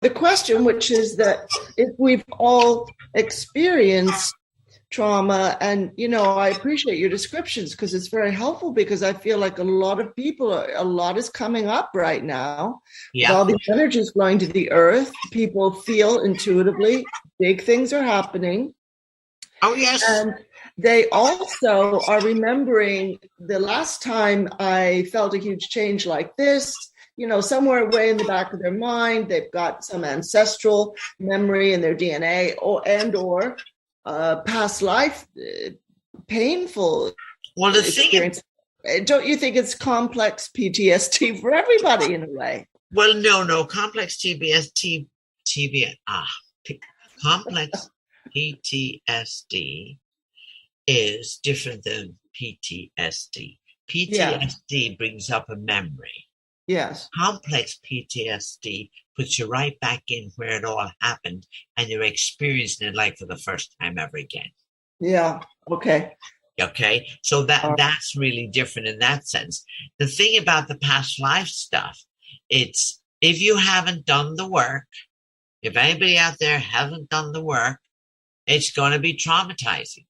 the question, which is that if we've all experienced trauma, and I appreciate your descriptions because it's very helpful, because I feel like a lot of people, a lot is coming up right now. Yeah. With all these energies flowing to the earth, people feel intuitively big things are happening. Oh, yes. And they also are remembering the last time I felt a huge change like this. Somewhere way in the back of their mind, they've got some ancestral memory in their DNA, or past life painful experience. Don't you think it's complex PTSD for everybody in a way? Well, no, complex complex PTSD is different than PTSD. PTSD brings up a memory. Yes. Complex PTSD puts you right back in where it all happened, and you're experiencing it like for the first time ever again. Yeah. Okay. Okay. So that's really different in that sense. The thing about the past life stuff, it's if you haven't done the work, if anybody out there hasn't done the work, it's going to be traumatizing.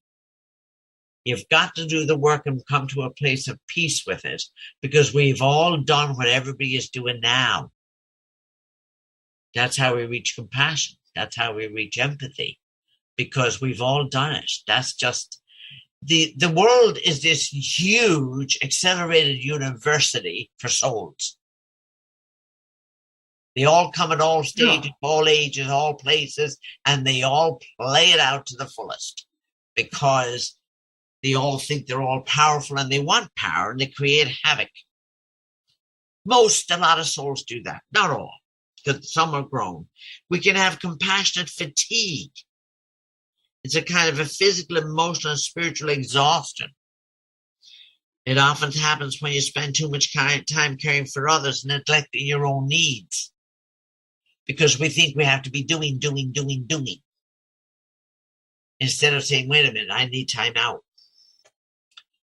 You've got to do the work and come to a place of peace with it, because we've all done what everybody is doing now. That's how we reach compassion. That's how we reach empathy, because we've all done it. That's just the world is this huge accelerated university for souls. They all come at all stages, all ages, all places, and they all play it out to the fullest, because they all think they're all powerful and they want power, and they create havoc. A lot of souls do that. Not all, because some are grown. We can have compassionate fatigue. It's a kind of a physical, emotional, and spiritual exhaustion. It often happens when you spend too much time caring for others and neglecting your own needs, because we think we have to be doing, instead of saying, wait a minute, I need time out.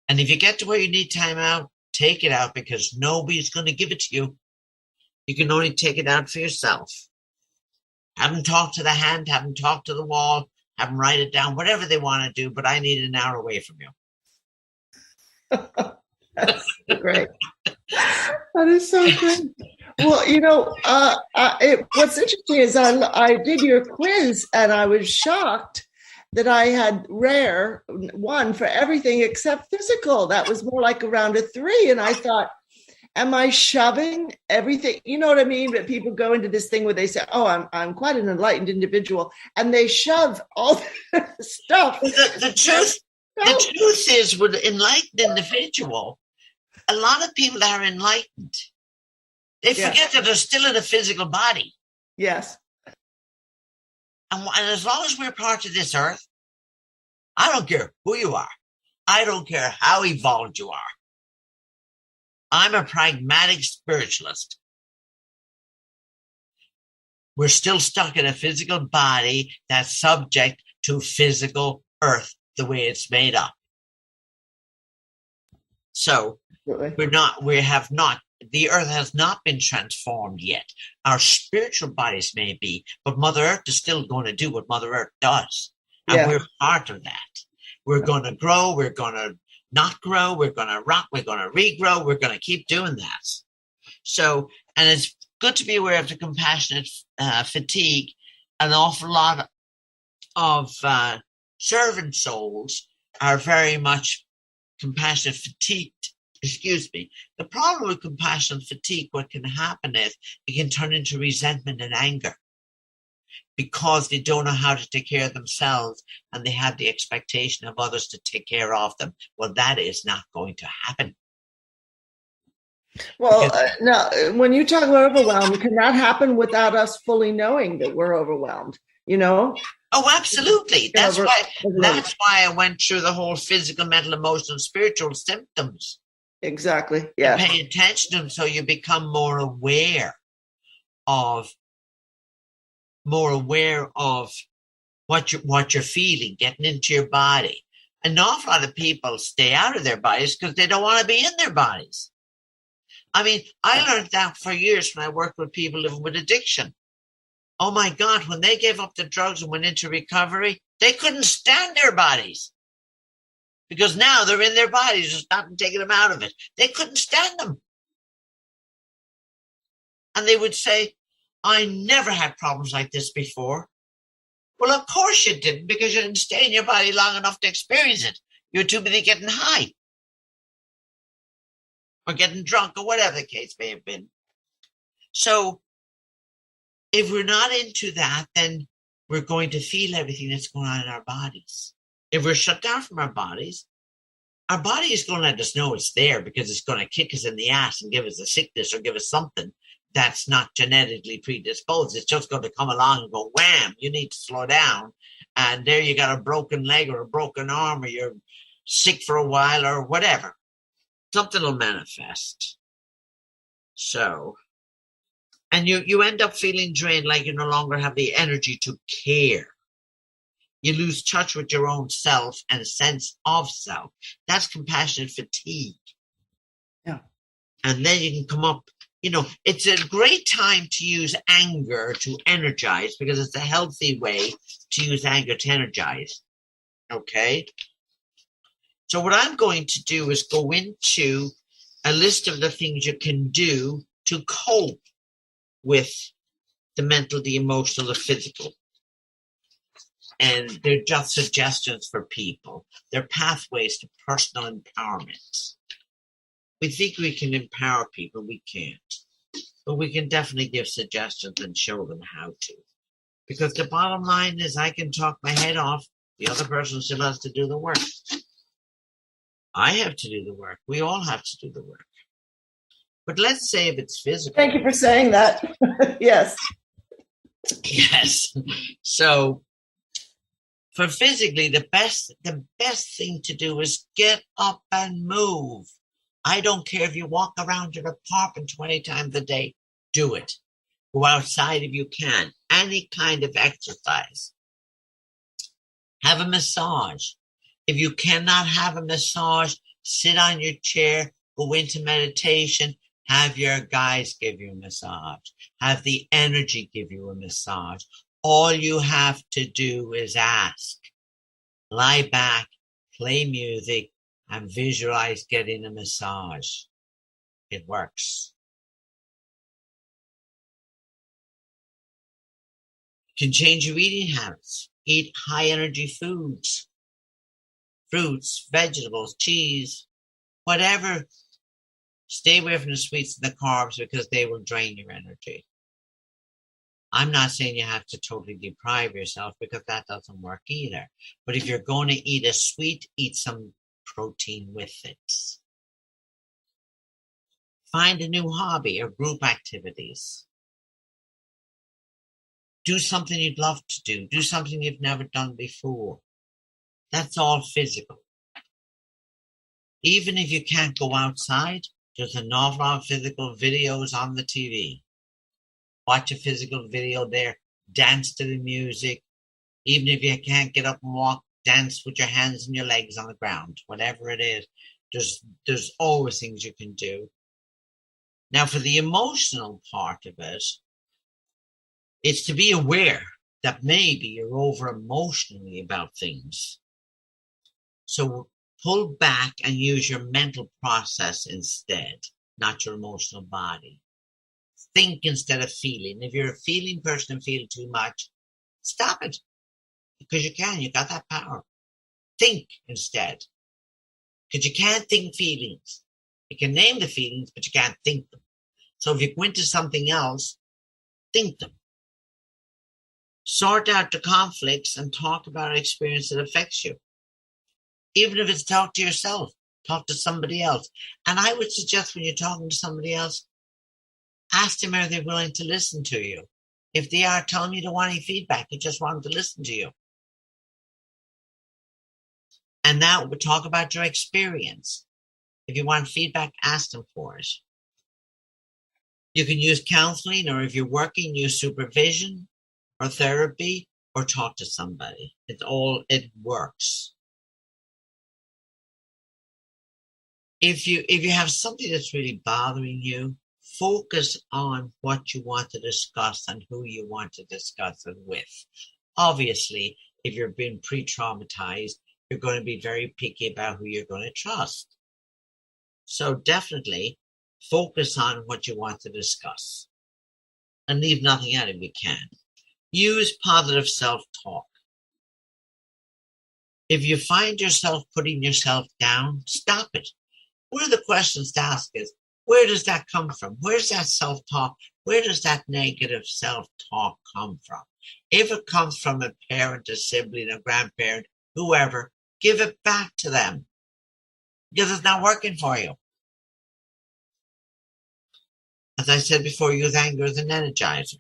And if you get to where you need time out, take it out, because nobody's going to give it to you. You can only take it out for yourself. Have them talk to the hand, have them talk to the wall, have them write it down, whatever they want to do, but I need an hour away from you. That's great. That is so great. Well, what's interesting is I did your quiz, and I was shocked that I had rare one for everything except physical. That was more like around a 3. And I thought, am I shoving everything? You know what I mean? But people go into this thing where they say, oh, I'm quite an enlightened individual. And they shove all the stuff. The truth is, with an enlightened individual, a lot of people that are enlightened, they forget that they're still in a physical body. Yes. And as long as we're part of this earth, I don't care who you are. I don't care how evolved you are. I'm a pragmatic spiritualist. We're still stuck in a physical body that's subject to physical earth, the way it's made up. So the earth has not been transformed yet. Our spiritual bodies may be, but Mother Earth is still going to do what Mother Earth does. And we're part of that. We're going to grow. We're going to not grow. We're going to rot. We're going to regrow. We're going to keep doing that. So, and it's good to be aware of the compassionate fatigue. An awful lot of servant souls are very much compassionate fatigued. Excuse me. The problem with compassion fatigue, what can happen is it can turn into resentment and anger, because they don't know how to take care of themselves and they have the expectation of others to take care of them. Well, that is not going to happen. Well, now, when you talk about overwhelm, can that happen without us fully knowing that we're overwhelmed? Oh, absolutely. That's why I went through the whole physical, mental, emotional, spiritual symptoms. Exactly. Yeah. Pay attention to them so you become more aware of what you're feeling, getting into your body. An awful lot of people stay out of their bodies because they don't want to be in their bodies. I mean, I learned that for years when I worked with people living with addiction. Oh my God, when they gave up the drugs and went into recovery, they couldn't stand their bodies. Because now they're in their bodies, there's nothing taking them out of it. They couldn't stand them. And they would say, I never had problems like this before. Well, of course you didn't, because you didn't stay in your body long enough to experience it. You're too busy getting high or getting drunk or whatever the case may have been. So if we're not into that, then we're going to feel everything that's going on in our bodies. If we're shut down from our body is going to let us know it's there, because it's going to kick us in the ass and give us a sickness or give us something that's not genetically predisposed. It's just going to come along and go, wham, you need to slow down. And there you got a broken leg or a broken arm, or you're sick for a while or whatever. Something will manifest. So, and you end up feeling drained, like you no longer have the energy to care. You lose touch with your own self and a sense of self. That's compassionate fatigue. Yeah. And then you can come up, it's a great time to use anger to energize, because it's a healthy way to use anger to energize. Okay? So what I'm going to do is go into a list of the things you can do to cope with the mental, the emotional, the physical. And they're just suggestions for people. They're pathways to personal empowerment. We think we can empower people. We can't. But we can definitely give suggestions and show them how to. Because the bottom line is, I can talk my head off. The other person still has to do the work. I have to do the work. We all have to do the work. But let's say if it's physical. Thank you for saying that. Yes. Yes. So for physically, the best thing to do is get up and move. I don't care if you walk around your apartment 20 times a day. Do it. Go outside if you can. Any kind of exercise. Have a massage. If you cannot have a massage, sit on your chair, go into meditation, have your guys give you a massage. Have the energy give you a massage. All you have to do is ask. Lie back, play music, and visualize getting a massage. It works. You can change your eating habits. Eat high energy foods. Fruits, vegetables, cheese, whatever. Stay away from the sweets and the carbs, because they will drain your energy. I'm not saying you have to totally deprive yourself, because that doesn't work either. But if you're going to eat a sweet, eat some protein with it. Find a new hobby or group activities. Do something you'd love to do. Do something you've never done before. That's all physical. Even if you can't go outside, there's an awful lot of physical videos on the TV. Watch a physical video there. Dance to the music. Even if you can't get up and walk, dance with your hands and your legs on the ground. Whatever it is, there's always things you can do. Now, for the emotional part of it, it's to be aware that maybe you're over emotionally about things. So pull back and use your mental process instead, not your emotional body. Think instead of feeling. If you're a feeling person and feel too much, stop it. Because you can. You got that power. Think instead. Because you can't think feelings. You can name the feelings, but you can't think them. So if you go into something else, think them. Sort out the conflicts and talk about an experience that affects you. Even if it's talk to yourself, talk to somebody else. And I would suggest when you're talking to somebody else, ask them, are they willing to listen to you? If they are, tell them you don't want any feedback. You just want them to listen to you. And now we'll talk about your experience. If you want feedback, ask them for it. You can use counseling, or if you're working, use supervision or therapy, or talk to somebody. It works. If you have something that's really bothering you, focus on what you want to discuss and who you want to discuss it with. Obviously, if you're being pre-traumatized, you're going to be very picky about who you're going to trust. So definitely focus on what you want to discuss and leave nothing out if you can. Use positive self-talk. If you find yourself putting yourself down, stop it. One of the questions to ask is, where does that come from? Where's that self-talk? Where does that negative self-talk come from? If it comes from a parent, a sibling, a grandparent, whoever, give it back to them because it's not working for you. As I said before, use anger as an energizer.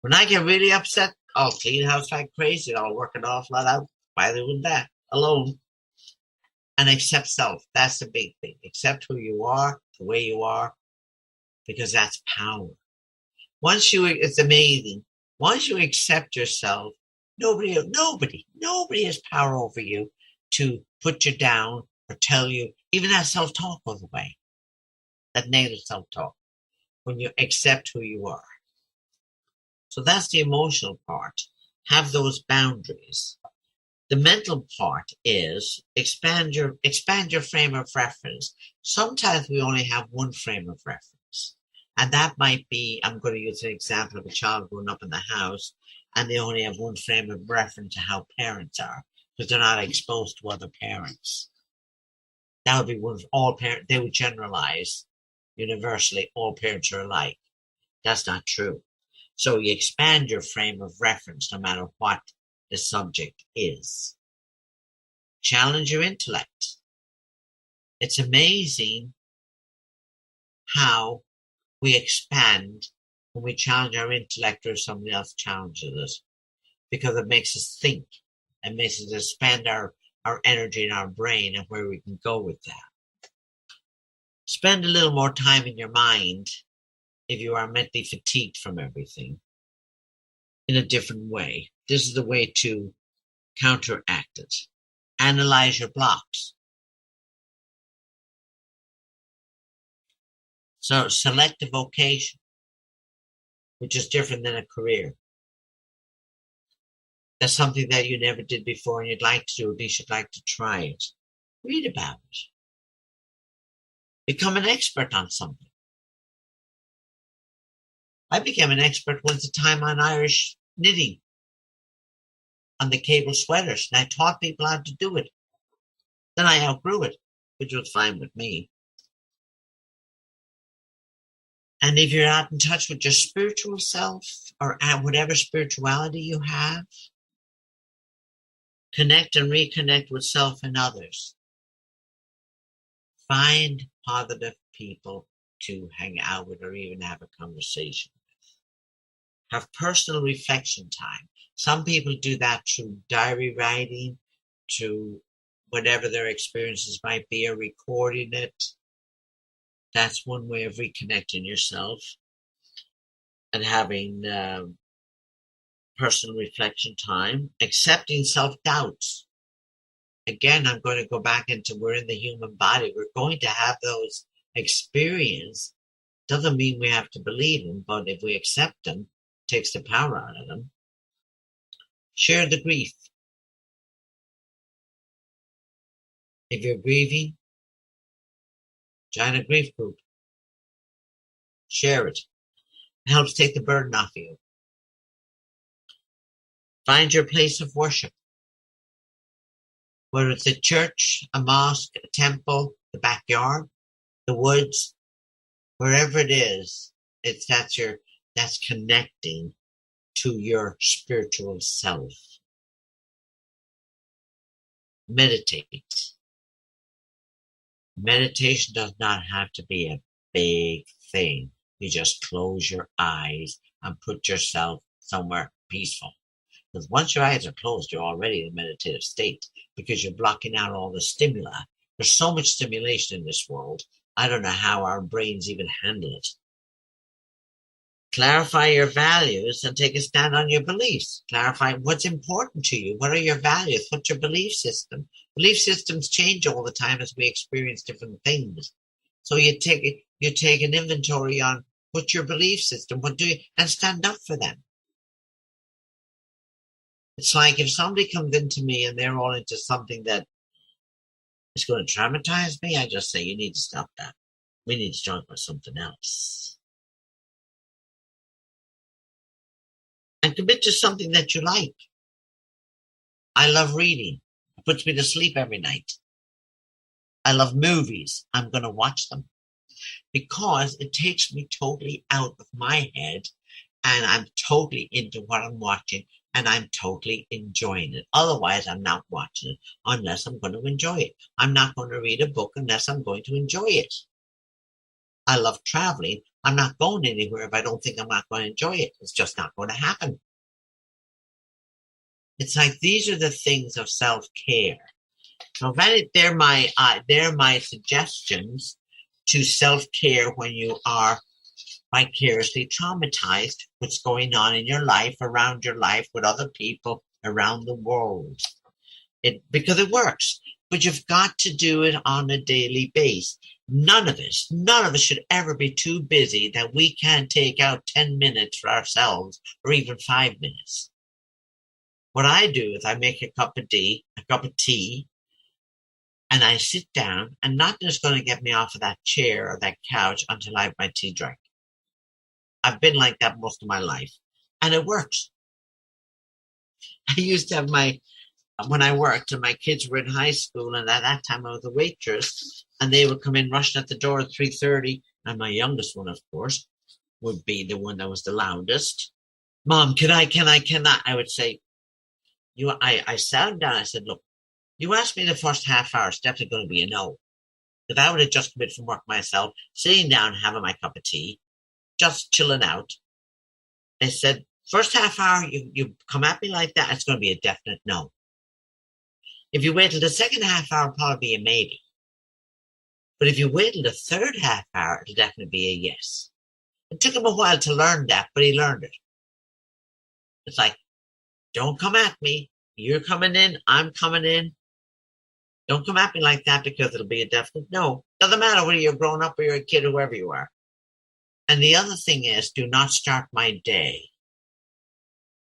When I get really upset, I'll clean house like crazy. I'll work it off flat out. Why they doing that alone? And accept self. That's the big thing. Accept who you are, the way you are, because that's power. It's amazing. Once you accept yourself, nobody has power over you to put you down or tell you. Even that self-talk goes away. That negative self-talk. When you accept who you are. So that's the emotional part. Have those boundaries. The mental part is expand your frame of reference. Sometimes we only have one frame of reference. And that might be, I'm going to use an example of a child growing up in the house, and they only have one frame of reference to how parents are, because they're not exposed to other parents. That would be all parents, they would generalize universally, all parents are alike. That's not true. So you expand your frame of reference no matter what the subject is. Challenge your intellect. It's amazing how we expand when we challenge our intellect or somebody else challenges us, because it makes us think. It makes us expand our energy in our brain and where we can go with that. Spend a little more time in your mind if you are mentally fatigued from everything in a different way. This is the way to counteract it. Analyze your blocks. So select a vocation, which is different than a career. That's something that you never did before and you'd like to do, at least you'd like to try it. Read about it. Become an expert on something. I became an expert once a time on Irish knitting, on the cable sweaters, and I taught people how to do it. Then I outgrew it, which was fine with me. And if you're not in touch with your spiritual self or whatever spirituality you have, connect and reconnect with self and others. Find positive people to hang out with or even have a conversation with. Have personal reflection time. Some people do that through diary writing, through whatever their experiences might be, or recording it. That's one way of reconnecting yourself and having personal reflection time. Accepting self-doubts. Again, I'm going to go back into we're in the human body. We're going to have those experiences. Doesn't mean we have to believe them, but if we accept them, it takes the power out of them. Share the grief. If you're grieving, join a grief group. Share it. It helps take the burden off you. Find your place of worship. Whether it's a church, a mosque, a temple, the backyard, the woods, wherever it is, that's connecting to your spiritual self. Meditate. Meditation does not have to be a big thing. You just close your eyes and put yourself somewhere peaceful. Because once your eyes are closed, you're already in a meditative state because you're blocking out all the stimuli. There's so much stimulation in this world. I don't know how our brains even handle it. Clarify your values and take a stand on your beliefs. Clarify what's important to you. What are your values? What's your belief system? Belief systems change all the time as we experience different things. So you You take an inventory on what's your belief system, and stand up for them. It's like if somebody comes into me and they're all into something that is going to traumatize me, I just say, you need to stop that. We need to talk about something else. And commit to something that you like. I love reading. It puts me to sleep every night. I love movies. I'm going to watch them because it takes me totally out of my head and I'm totally into what I'm watching and I'm totally enjoying it. Otherwise, I'm not watching it unless I'm going to enjoy it. I'm not going to read a book unless I'm going to enjoy it. I love traveling. I'm not going anywhere if I don't think I'm not going to enjoy it. It's just not going to happen. It's like these are the things of self-care. So they're my suggestions to self-care when you are vicariously traumatized. What's going on in your life, around your life, with other people around the world. Because it works, but you've got to do it on a daily basis. None of us should ever be too busy that we can't take out 10 minutes for ourselves or even 5 minutes. What I do is I make a cup of tea, and I sit down, and nothing is going to get me off of that chair or that couch until I have my tea drank. I've been like that most of my life, and it works. I used to have when I worked and my kids were in high school, and at that time I was a waitress, and they would come in rushing at the door at 3:30, and my youngest one, of course, would be the one that was the loudest. Mom, can I? I would say, I sat down, I said, look, you asked me the first half hour, it's definitely going to be a no. Because I would have just come in from work myself, sitting down, having my cup of tea, just chilling out. I said, first half hour, you come at me like that, it's going to be a definite no. If you wait till the second half hour, it'll probably be a maybe. But if you wait till the third half hour, it'll definitely be a yes. It took him a while to learn that, but he learned it. It's like, don't come at me. You're coming in, I'm coming in. Don't come at me like that because it'll be a definite no. Doesn't matter whether you're grown up or you're a kid or whoever you are. And the other thing is, do not start my day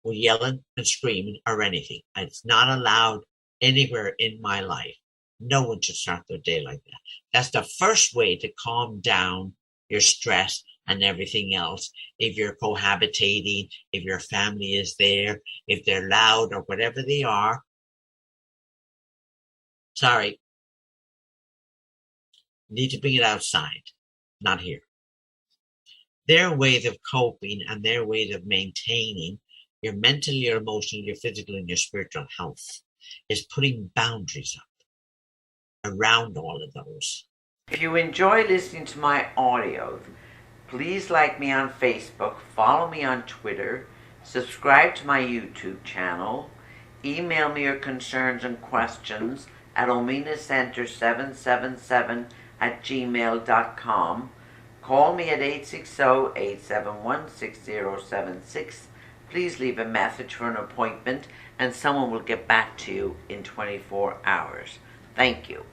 with yelling and screaming or anything. It's not allowed anywhere in my life. No one should start their day like that. That's the first way to calm down your stress and everything else. If you're cohabitating, if your family is there, if they're loud or whatever they are, sorry, need to bring it outside, not here. Their ways of coping and their ways of maintaining your mental, your emotional, your physical, and your spiritual health is putting boundaries up around all of those. If you enjoy listening to my audio, please like me on Facebook, follow me on Twitter, subscribe to my YouTube channel, email me your concerns and questions at omenacenter777@gmail.com. Call me at 860-871-6076. Please leave a message for an appointment and someone will get back to you in 24 hours. Thank you.